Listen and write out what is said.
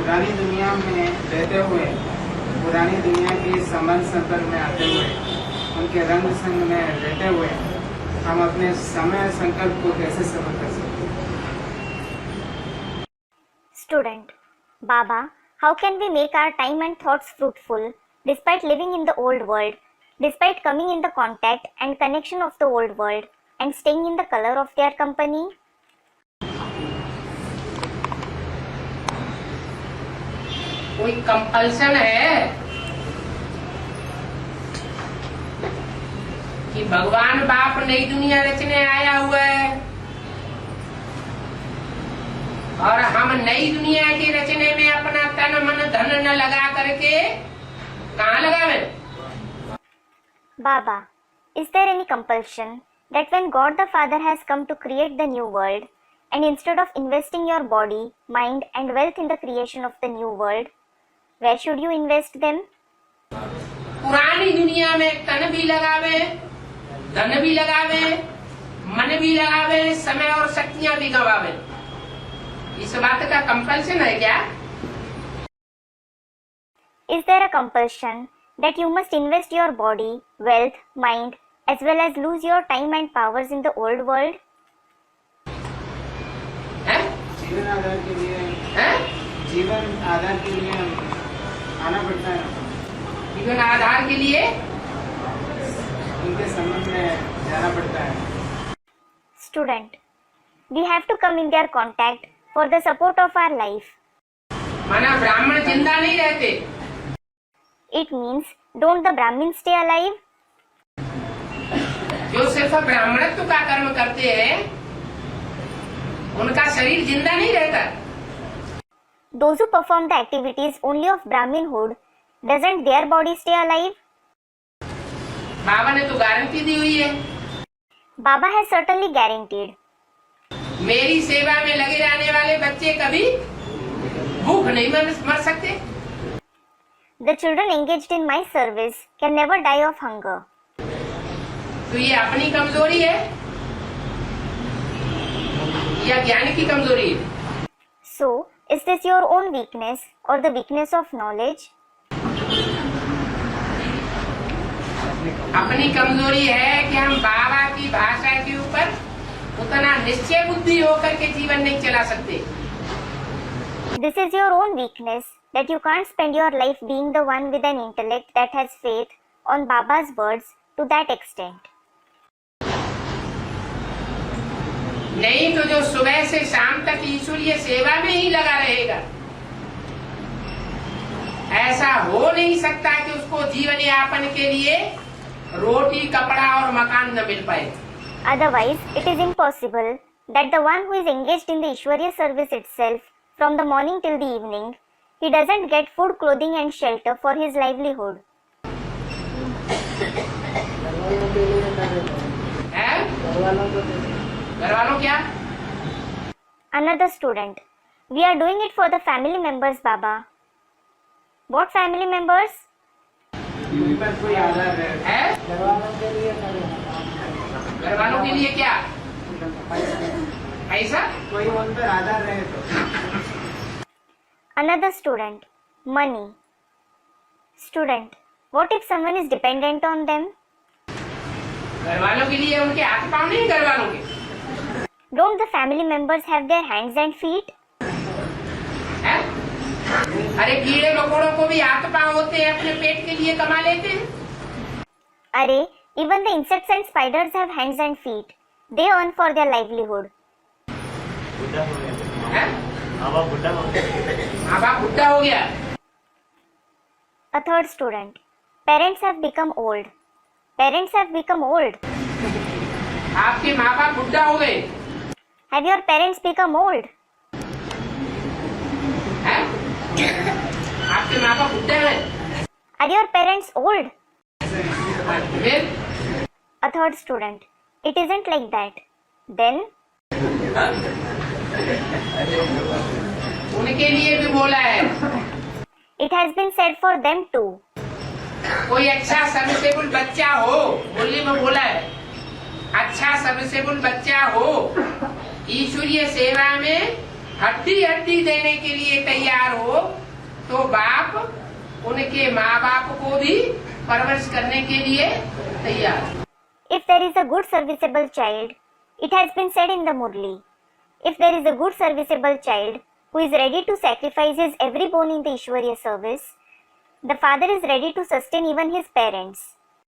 पुरानी दुनिया में रहते हुए, पुरानी दुनिया की संबंध संपर्क में आते हुए, उनके रंग संग में रहते हुए हम अपने समय संकल्प को कैसे सफल कर सकते हैं? Student, Baba, how can we make our time and thoughts fruitful despite living in the old world, despite coming in the contact and connection of the old world and staying in the color of their company? कोई compulsion है कि भगवान बाप नई दुनिया रचने आया हुआ है और हम नई दुनिया के रचने में अपना तन मन धन न लगा करके कहाँ लगावे? Baba, is there any compulsion that when God the Father has come to create the new world, and instead of investing your body, mind and wealth in the creation of the new world, where should you invest them? पुरानी दुनिया में तन भी लगावे, धन भी लगावे, मन भी लगावे, समय और शक्तियां भी गवावे। इस बात का कंपल्सन है क्या? Is there a compulsion that you must invest your body, wealth, mind, as well as lose your time and powers in the old world? जीवन आधार के लिए आना पड़ता है। जीवन आधार के लिए उनके संबंध में जाना पड़ता है। Student, we have to come in their contact for the support of our life. माना ब्राह्मण जिंदा नहीं रहते। It means, don't the Brahmins stay alive? जो सिर्फ ब्राह्मणत्व का कर्म करते हैं उनका शरीर जिंदा नहीं रहता। Those who perform the activities only of Brahminhood, doesn't their body stay alive? बाबा ने तो गारंटी दी हुई है। Baba has certainly guaranteed. मेरी सेवा में लगे रहने वाले बच्चे कभी भूख नहीं मर सकते। The children engaged in my service can never die of hunger. तो ये अपनी कमजोरी है या ज्ञान की कमजोरी है? So, is this your own weakness or the weakness of knowledge? अपनी कमजोरी है कि हम बाबा की भाषा के ऊपर उतना निश्चय बुद्धि होकर के जीवन नहीं चला सकते। This is your own weakness that you can't spend your life being the one with an intellect that has faith on Baba's words to that extent. नहीं तो जो सुबह से शाम तक ईश्वरीय सेवा में ही लगा रहेगा, ऐसा हो नहीं सकता कि उसको जीवन यापन के लिए रोटी, कपड़ा और मकान न मिल पाए। Otherwise, it is impossible that the one who is engaged in the Ishwariya service itself from the morning till the evening, he doesn't get food, clothing and shelter for his livelihood. घर वालों क्या? Another student, we are doing it for the family members, Baba. What family members? उन पर कोई आधार है। घर वालों के लिए क्या? ऐसा कोई उन पर आधार रहे तो। Another student, money. Student, what if someone is dependent on them? घर वालों के लिए उनके हाथ पाँव नहीं, घर वालों के। Don't the family members have their hands and feet? है? अरे कीड़े मकोड़ों को भी हाथ पाँव होते हैं, अपने पेट के लिए कमा लेते हैं। Arey, even the insects and spiders have hands and feet. They earn for their livelihood. है? माँ बाप बुढ़ा हो गया। A third student, parents have become old. Parents have become old. आपके माँ बाप बुढ़ा हो गए। Have your parents become old? हैं? आपके माँ बाप बुढ़े हैं। Are your parents old? फिर A third student, it isn't like that. Then, उनके लिए भी बोला है। it has been said for them too. कोई अच्छा सर्विसेबल बच्चा हो, बोली में बोला है, अच्छा सर्विसेबल बच्चा हो, ईश्वरीय सेवा में हड्डी हड्डी देने के लिए तैयार हो तो बाप उनके माँ बाप को भी परवरिश करने के लिए तैयार। If there is a good serviceable child, it has been said in the Murli, if there is a good serviceable child who is ready to sacrifice his every bone in the Ishwariya service, the father is ready to sustain even his parents.